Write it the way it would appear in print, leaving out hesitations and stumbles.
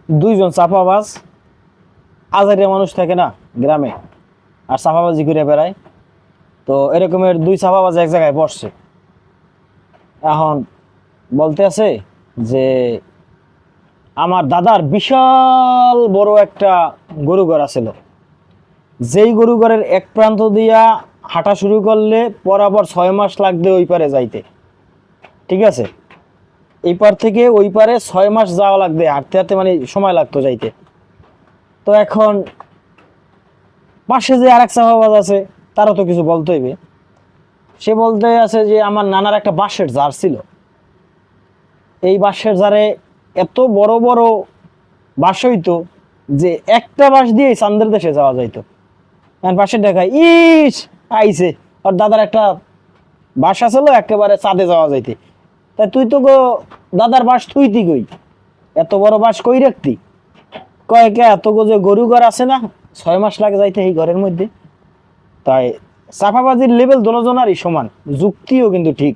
দুইজন চাপাবাজ, আজারিয়া মানুষ থাকে না গ্রামে, আর চাপাবাজি করে বেড়ায়। তো এরকমের দুই চাপাবাজ এক জায়গায় বসছে। এখন বলতে আছে যে আমার দাদার বিশাল বড় একটা গরু ঘর আছিল, যেই গরু ঘরের এক প্রান্ত দিয়া হাঁটা শুরু করলে বরাবর 6 মাস লাগবে ওই পারে যাইতে। ঠিক আছে, এই পার থেকে ওই পারে 6 মাস যাওয়া লাগবে, হাঁটতে হাঁটতে মানে সময় লাগতো যাইতে। তো এখন পাশে যে আরেক চাপাবাজ আছে, তারও তো কিছু বলতে হইবে। সে বলতে আছে যে আমার নানার একটা বাঁশের জার ছিল, এই বাঁশের জারে এত বড় বড় বাঁশ হইতো যে একটা বাঁশ দিয়ে চান্দের দেশে যাওয়া যাইতো। বাঁশের দেখায় ইস আইছে, আর দাদার একটা বাঁশ আছিল একেবারে চাঁদে যাওয়া যাইতে। তাই তুই তো গো দাদার বাঁশ থুইতি কই, এত বড় বাঁশ কই রাখতি? কয় কে এত গো যে গরু ঘর আছে না, 6 মাস লাগে যাইতে এই ঘরের মধ্যে। তাই চাপাবাজির লেভেল দুজনারই সমান, যুক্তিও কিন্তু ঠিক।